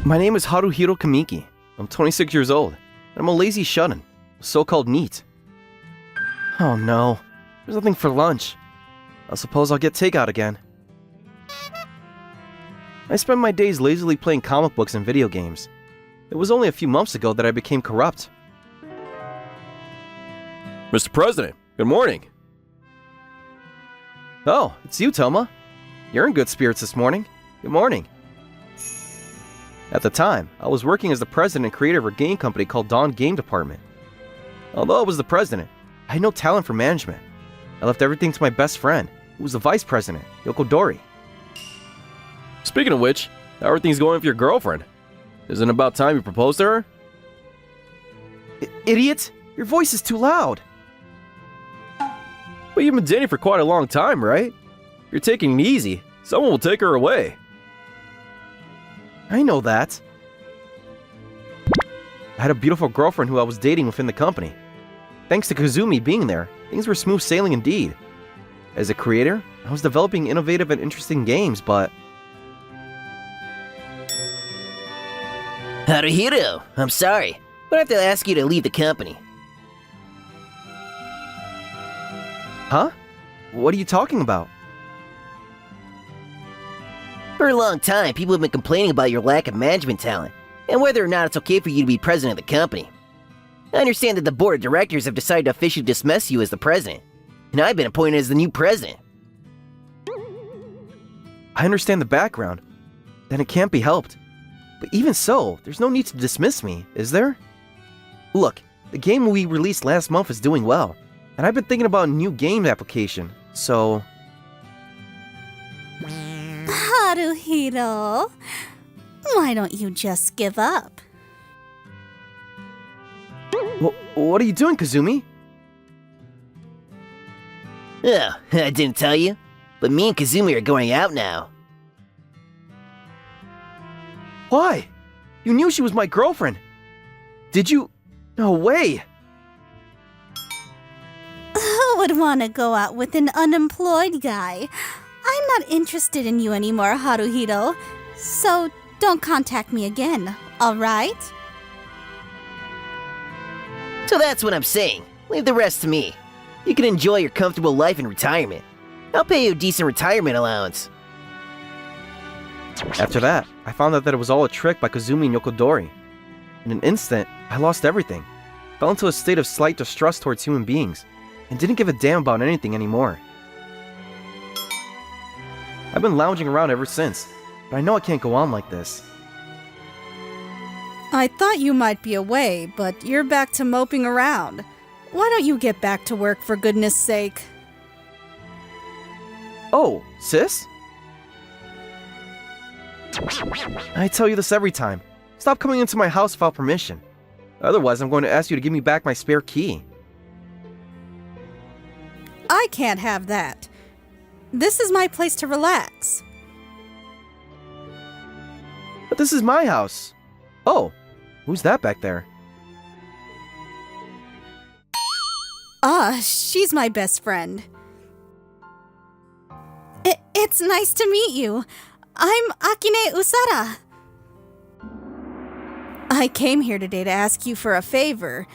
My name is Haruhiro Kamiki. I'm 26 years old, and I'm a lazy shut-in, a so-called NEET. Oh no, there's nothing for lunch. I suppose I'll get takeout again. I spend my days lazily playing comic books and video games. It was only a few months ago that I became corrupt. Mr. President, good morning. Oh, it's you, Toma. You're in good spirits this morning. Good morning. At the time, I was working as the president and creator of a game company called Dawn Game Department. Although I was the president, I had no talent for management. I left everything to my best friend, who was the vice president, Yoko Dori. Speaking of which, how are things going with your girlfriend? Isn't it about time you proposed to her? Idiot! Your voice is too loud! Well, you've been dating for quite a long time, right? If you're taking it easy, someone will take her away. I know that. I had a beautiful girlfriend who I was dating within the company. Thanks to Kazumi being there, things were smooth sailing indeed. As a creator, I was developing innovative and interesting games, but... Haruhiro, I'm sorry, but I have to ask you to leave the company. Huh? What are you talking about? For a long time, people have been complaining about your lack of management talent, and whether or not it's okay for you to be president of the company. I understand that the board of directors have decided to officially dismiss you as the president, and I've been appointed as the new president. I understand the background. Then it can't be helped. But even so, there's no need to dismiss me, is there? Look, the game we released last month is doing well, and I've been thinking about a new game application, so... Haruhiro, why don't you just give up? What are you doing, Kazumi? Oh, I didn't tell you, but me and Kazumi are going out now. Why? You knew she was my girlfriend. Did you? No way. Who would want to go out with an unemployed guy? I'm not interested in you anymore, Haruhiro. So don't contact me again, alright? So that's what I'm saying. Leave the rest to me. You can enjoy your comfortable life in retirement. I'll pay you a decent retirement allowance. After that, I found out that it was all a trick by Kazumi and Yokodori. In an instant, I lost everything, fell into a state of slight distrust towards human beings, and didn't give a damn about anything anymore. I've been lounging around ever since, but I know I can't go on like this. I thought you might be away, but you're back to moping around. Why don't you get back to work, for goodness sake? Oh, sis? I tell you this every time. Stop coming into my house without permission. Otherwise, I'm going to ask you to give me back my spare key. I can't have that. This is my place to relax. But this is my house. Oh, who's that back there? She's my best friend. It's nice to meet you. I'm Akine Usara. I came here today to ask you for a favor,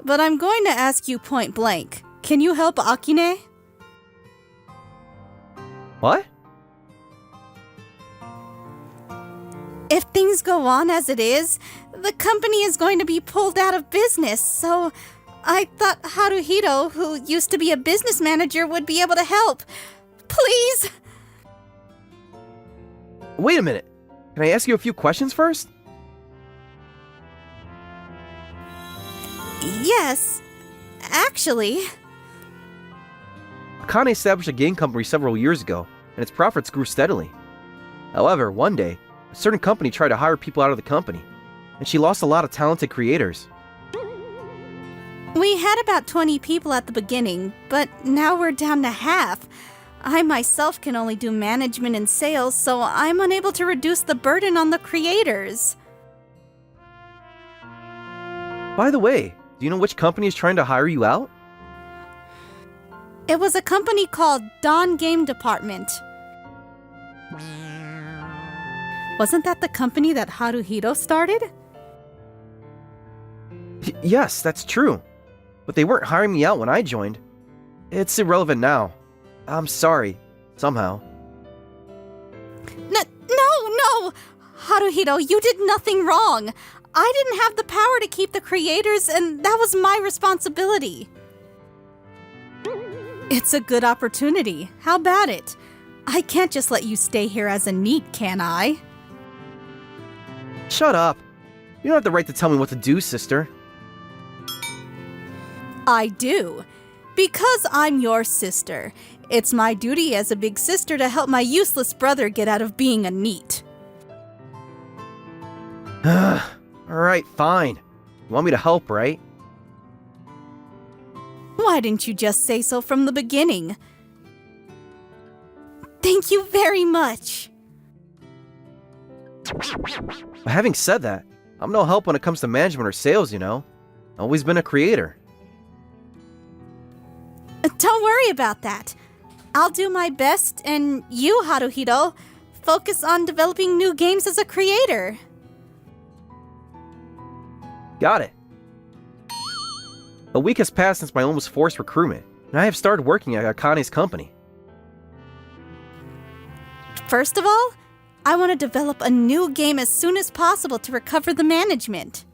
but I'm going to ask you point blank. Can you help Akine? What? If things go on as it is, the company is going to be pulled out of business, so I thought Haruhiro, who used to be a business manager, would be able to help. Please! Wait a minute. Can I ask you a few questions first? Yes, actually. Akane established a game company several years ago, and its profits grew steadily. However, one day, a certain company tried to hire people out of the company, and she lost a lot of talented creators. We had about 20 people at the beginning, but now we're down to half. I myself can only do management and sales, so I'm unable to reduce the burden on the creators. By the way, do you know which company is trying to hire you out? It was a company called Dawn Game Department. Wasn't that the company that Haruhito started? Yes, that's true. But they weren't hiring me out when I joined. It's irrelevant now. I'm sorry. Somehow. No! Haruhito, you did nothing wrong. I didn't have the power to keep the creators, and that was my responsibility. It's a good opportunity. How about it? I can't just let you stay here as a NEET, can I? Shut up. You don't have the right to tell me what to do, sister. I do. Because I'm your sister. It's my duty as a big sister to help my useless brother get out of being a NEET. Alright, fine. You want me to help, right? Why didn't you just say so from the beginning? Thank you very much. But having said that, I'm no help when it comes to management or sales, you know. Always been a creator. Don't worry about that. I'll do my best, and you, Haruhito, focus on developing new games as a creator. Got it. A week has passed since my almost forced recruitment, and I have started working at Akane's company. First of all, I want to develop a new game as soon as possible to recover the management.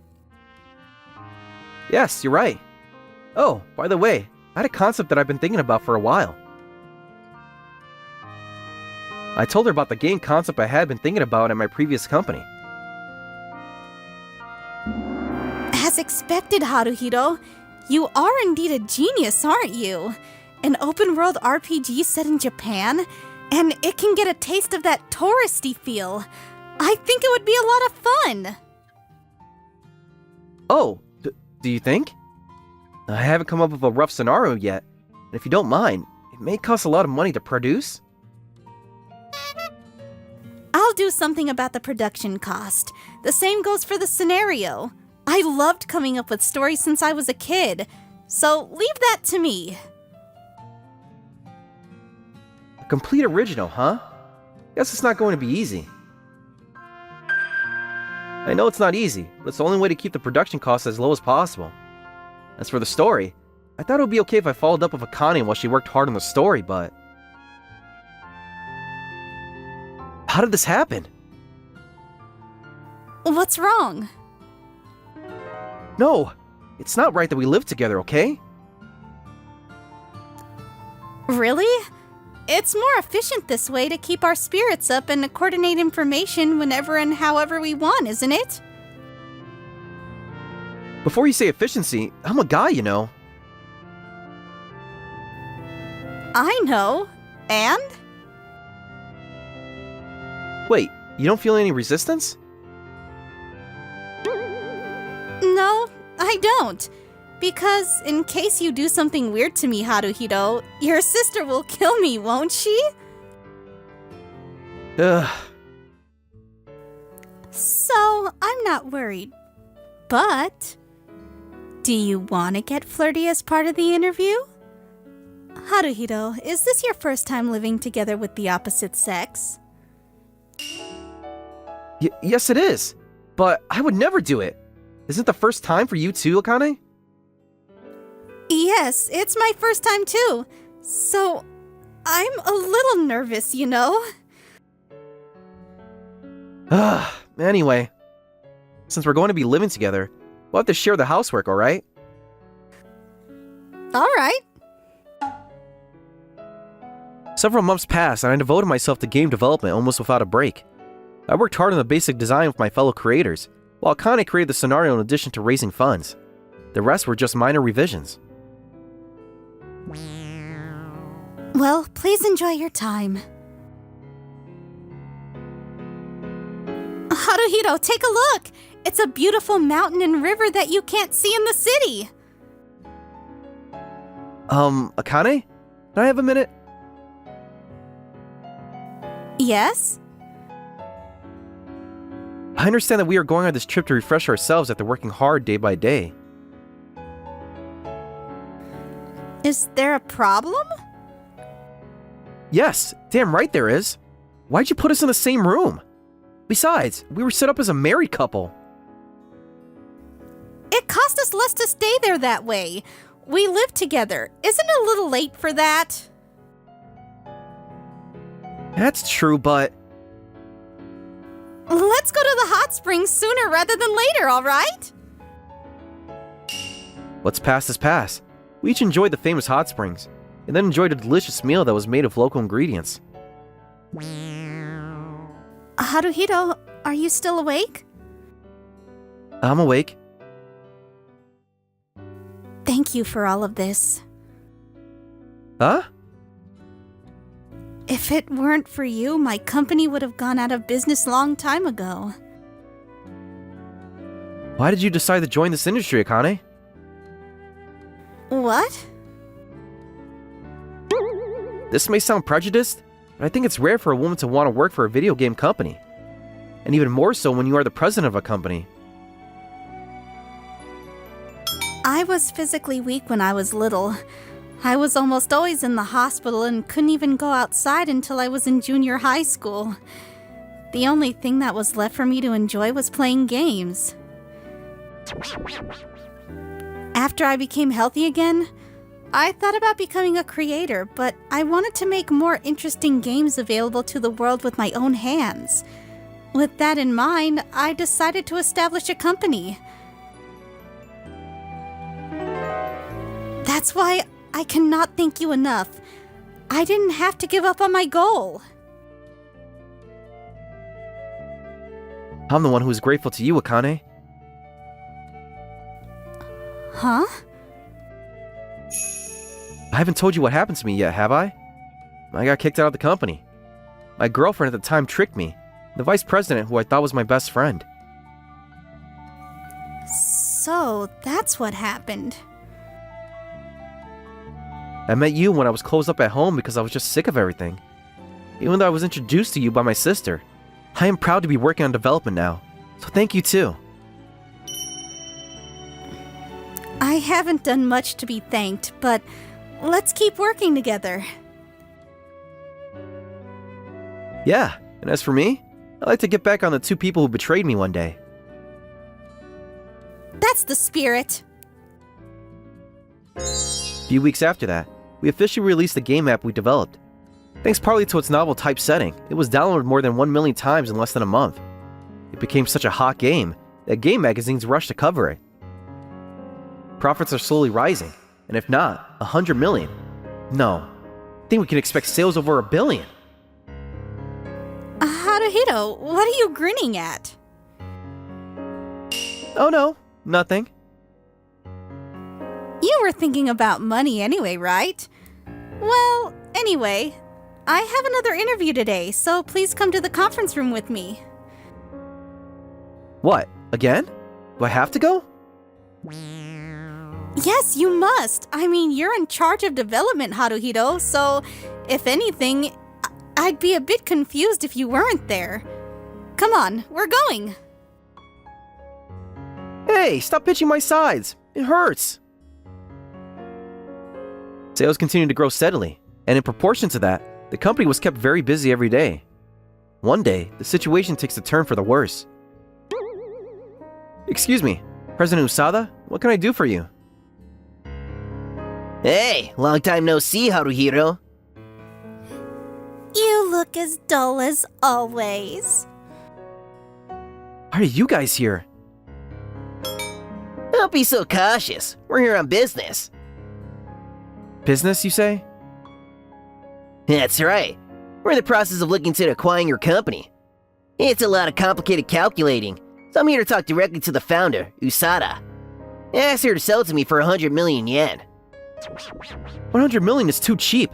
Yes, you're right. Oh, by the way, I had a concept that I've been thinking about for a while. I told her about the game concept I had been thinking about at my previous company. As expected, Haruhito, you are indeed a genius, aren't you? An open-world RPG set in Japan, and it can get a taste of that touristy feel. I think it would be a lot of fun. Oh, do you think? I haven't come up with a rough scenario yet, and if you don't mind, it may cost a lot of money to produce. I'll do something about the production cost. The same goes for the scenario. I loved coming up with stories since I was a kid, so leave that to me. A complete original, huh? Guess it's not going to be easy. I know it's not easy, but it's the only way to keep the production costs as low as possible. As for the story, I thought it would be okay if I followed up with Akane while she worked hard on the story, but... How did this happen? What's wrong? No, it's not right that we live together, okay? Really? It's more efficient this way to keep our spirits up and to coordinate information whenever and however we want, isn't it? Before you say efficiency, I'm a guy, you know. I know. And? Wait, you don't feel any resistance? No, I don't. Because in case you do something weird to me, Haruhito, your sister will kill me, won't she? Ugh. So, I'm not worried. But, do you want to get flirty as part of the interview? Haruhito, is this your first time living together with the opposite sex? Yes, it is. But I would never do it. Isn't it the first time for you too, Akane? Yes, it's my first time too. So, I'm a little nervous, you know? Anyway, since we're going to be living together, we'll have to share the housework, alright? Alright. Several months passed and I devoted myself to game development almost without a break. I worked hard on the basic design with my fellow creators, while Akane created the scenario in addition to raising funds. The rest were just minor revisions. Well, please enjoy your time. Haruhito, take a look! It's a beautiful mountain and river that you can't see in the city! Akane? Can I have a minute? Yes? I understand that we are going on this trip to refresh ourselves after working hard day by day. Is there a problem? Yes, damn right there is. Why'd you put us in the same room? Besides, we were set up as a married couple. It cost us less to stay there that way. We live together. Isn't it a little late for that? That's true, but... Let's go to the hot springs sooner rather than later, all right? What's past is past. We each enjoyed the famous hot springs, and then enjoyed a delicious meal that was made of local ingredients. Haruhito, are you still awake? I'm awake. Thank you for all of this. Huh? If it weren't for you, my company would have gone out of business long time ago. Why did you decide to join this industry, Akane? What? This may sound prejudiced, but I think it's rare for a woman to want to work for a video game company. And even more so when you are the president of a company. I was physically weak when I was little. I was almost always in the hospital and couldn't even go outside until I was in junior high school. The only thing that was left for me to enjoy was playing games. After I became healthy again, I thought about becoming a creator, but I wanted to make more interesting games available to the world with my own hands. With that in mind, I decided to establish a company. That's why I cannot thank you enough. I didn't have to give up on my goal. I'm the one who is grateful to you, Akane. Huh? I haven't told you what happened to me yet, have I? I got kicked out of the company. My girlfriend at the time tricked me, the vice president who I thought was my best friend. So, that's what happened. I met you when I was closed up at home because I was just sick of everything. Even though I was introduced to you by my sister, I am proud to be working on development now, so thank you too. I haven't done much to be thanked, but let's keep working together. Yeah, and as for me, I'd like to get back on the two people who betrayed me one day. That's the spirit. A few weeks after that, we officially released the game app we developed. Thanks partly to its novel typesetting, it was downloaded more than 1 million times in less than a month. It became such a hot game that game magazines rushed to cover it. Profits are slowly rising, and if not, 100 million. No, I think we can expect sales over 1 billion. Haruhito, what are you grinning at? Oh no, nothing. You were thinking about money anyway, right? Well, anyway, I have another interview today, so please come to the conference room with me. What, again? Do I have to go? Yes, you must. I mean, you're in charge of development, Haruhito, so if anything, I'd be a bit confused if you weren't there. Come on, we're going. Hey, stop pitching my sides. It hurts. Sales continued to grow steadily, and in proportion to that, the company was kept very busy every day. One day, the situation takes a turn for the worse. Excuse me, President Usada, what can I do for you? Hey, long time no see, Haruhiro. You look as dull as always. Why are you guys here? Don't be so cautious. We're here on business. Business, you say? That's right. We're in the process of looking into acquiring your company. It's a lot of complicated calculating, so I'm here to talk directly to the founder, Usada. I asked her to sell it to me for 100 million yen. 100 million is too cheap.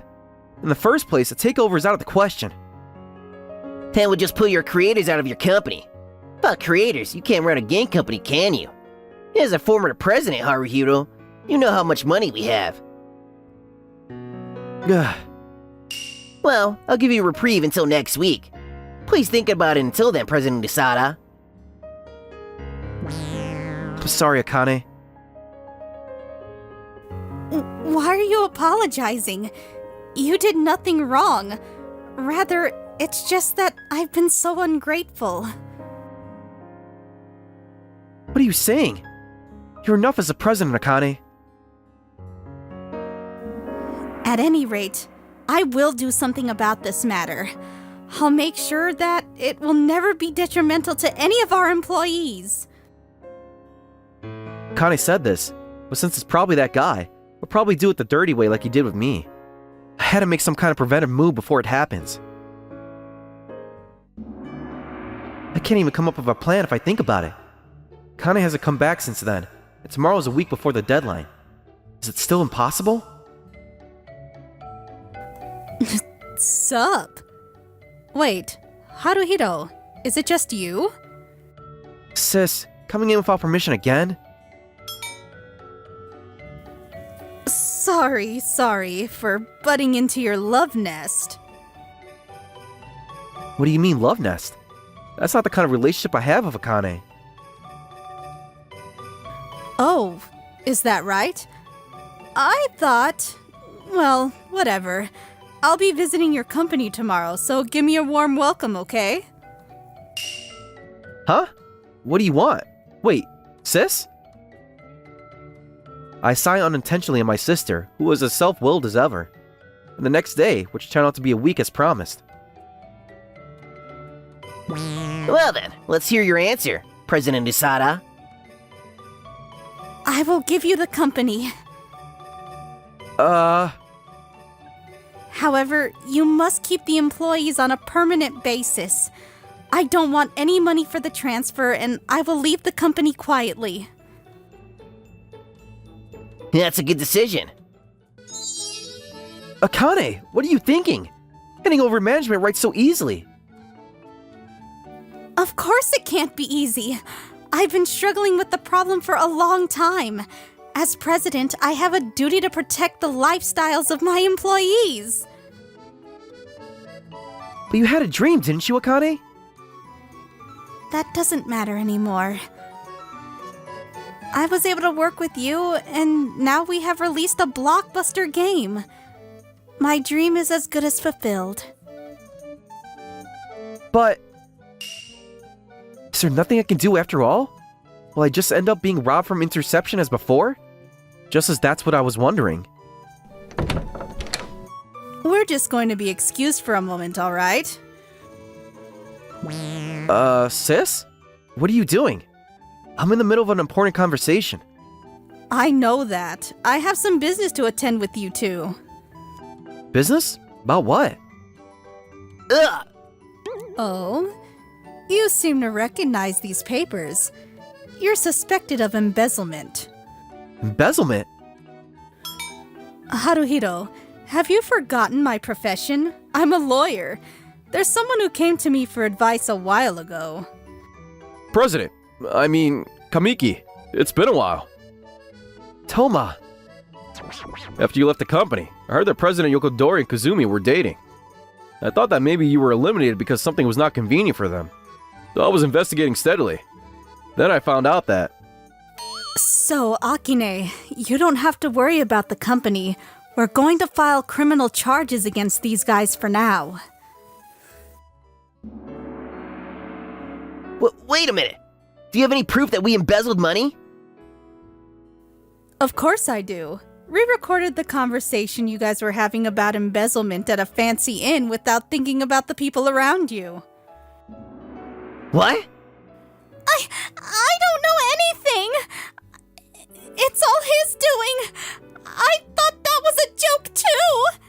In the first place, a takeover is out of the question. That would just pull your creators out of your company. Without creators, you can't run a game company, can you? As a former president, Haruhiro, you know how much money we have. Ugh. Well, I'll give you a reprieve until next week. Please think about it until then, President Usada. I'm sorry, Akane. Why are you apologizing? You did nothing wrong. Rather, It's just that I've been so ungrateful. What are you saying? You're enough as a president, Akane. At any rate, I will do something about this matter. I'll make sure that it will never be detrimental to any of our employees. Akane said this, but since it's probably that guy, we'll probably do it the dirty way like he did with me. I had to make some kind of preventive move before it happens. I can't even come up with a plan if I think about it. Akane hasn't come back since then, and tomorrow's a week before the deadline. Is it still impossible? Sup? Wait, Haruhito, is it just you? Sis, coming in without permission again? Sorry for butting into your love nest. What do you mean, love nest? That's not the kind of relationship I have with Akane. Oh, is that right? I thought... Well, whatever. I'll be visiting your company tomorrow, so give me a warm welcome, okay? Huh? What do you want? Wait, sis? I signed unintentionally on my sister, who was as self-willed as ever. And the next day, which turned out to be a week as promised. Well then, let's hear your answer, President Usada. I will give you the company. However, you must keep the employees on a permanent basis. I don't want any money for the transfer, and I will leave the company quietly. That's a good decision. Akane, what are you thinking? Handing over management right so easily. Of course it can't be easy. I've been struggling with the problem for a long time. As president, I have a duty to protect the lifestyles of my employees. But you had a dream, didn't you, Akane? That doesn't matter anymore. I was able to work with you, and now we have released a blockbuster game. My dream is as good as fulfilled. But... is there nothing I can do after all? Will I just end up being robbed from interception as before? Just as that's what I was wondering. We're just going to be excused for a moment, alright? Sis? What are you doing? I'm in the middle of an important conversation. I know that. I have some business to attend with you two. Business? About what? Ugh! Oh? You seem to recognize these papers. You're suspected of embezzlement. Embezzlement? Haruhito, have you forgotten my profession? I'm a lawyer. There's someone who came to me for advice a while ago. President, Kamiki, it's been a while. Toma. After you left the company, I heard that President Yokodori and Kazumi were dating. I thought that maybe you were eliminated because something was not convenient for them. So I was investigating steadily. Then I found out that... So, Akine, you don't have to worry about the company. We're going to file criminal charges against these guys for now. Wait a minute. Do you have any proof that we embezzled money? Of course I do. Re-recorded the conversation you guys were having about embezzlement at a fancy inn without thinking about the people around you. What? I don't know anything! It's all his doing! I thought that was a joke too!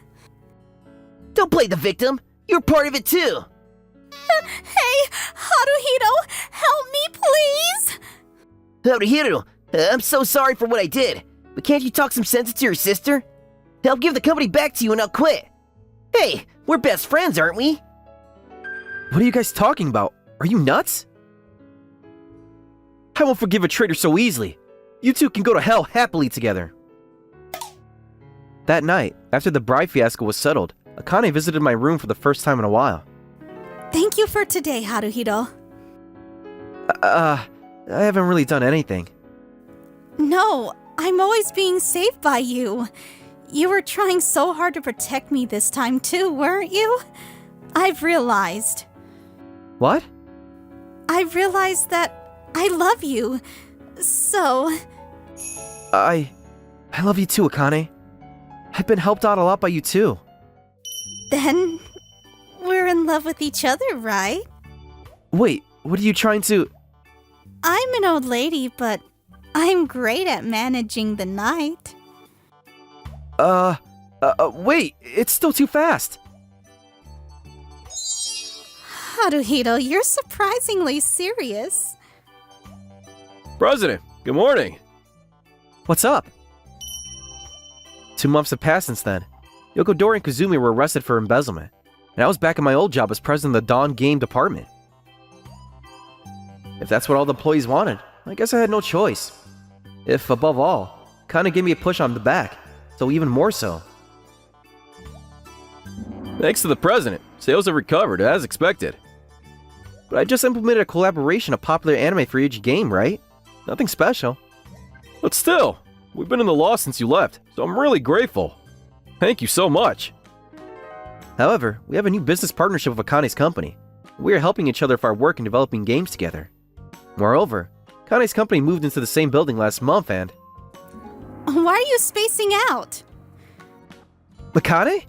Don't play the victim. You're part of it too. Hey, Haruhito, help me please! Haruhiro, I'm so sorry for what I did. But can't you talk some sense into your sister? I'll give the company back to you and I'll quit. Hey, we're best friends, aren't we? What are you guys talking about? Are you nuts? I won't forgive a traitor so easily. You two can go to hell happily together. That night, after the bride fiasco was settled, Akane visited my room for the first time in a while. Thank you for today, Haruhito. I haven't really done anything. No, I'm always being saved by you. You were trying so hard to protect me this time too, weren't you? I've realized. What? I've realized that I love you. So, I love you too, Akane. I've been helped out a lot by you too. then we're in love with each other, right? Wait, what are you trying to... I'm an old lady, but I'm great at managing the night. Wait, it's still too fast. Haruhito, you're surprisingly serious. President, good morning. What's up? 2 months have passed since then. Yokodori and Kazumi were arrested for embezzlement, and I was back in my old job as president of the Dawn Game Department. If that's what all the employees wanted, I guess I had no choice. If, above all, kinda gave me a push on the back, so even more so. Thanks to the president, sales have recovered as expected. But I just implemented a collaboration of popular anime for each game, right? Nothing special. But still, we've been in the loss since you left, so I'm really grateful. Thank you so much. However, we have a new business partnership with Akane's company. We are helping each other with our work in developing games together. Moreover, Akane's company moved into the same building last month and... Why are you spacing out? Akane?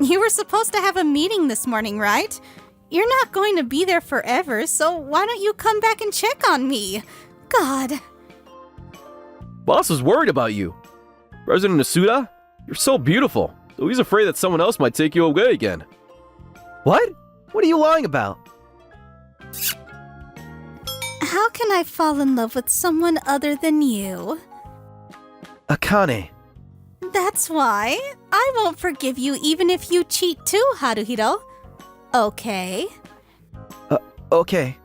You were supposed to have a meeting this morning, right? You're not going to be there forever, so why don't you come back and check on me? God. Boss was worried about you. President Nasuda, you're so beautiful, so he's afraid that someone else might take you away again. What? What are you lying about? How can I fall in love with someone other than you? Akane. That's why. I won't forgive you even if you cheat too, Haruhito. Okay. Okay.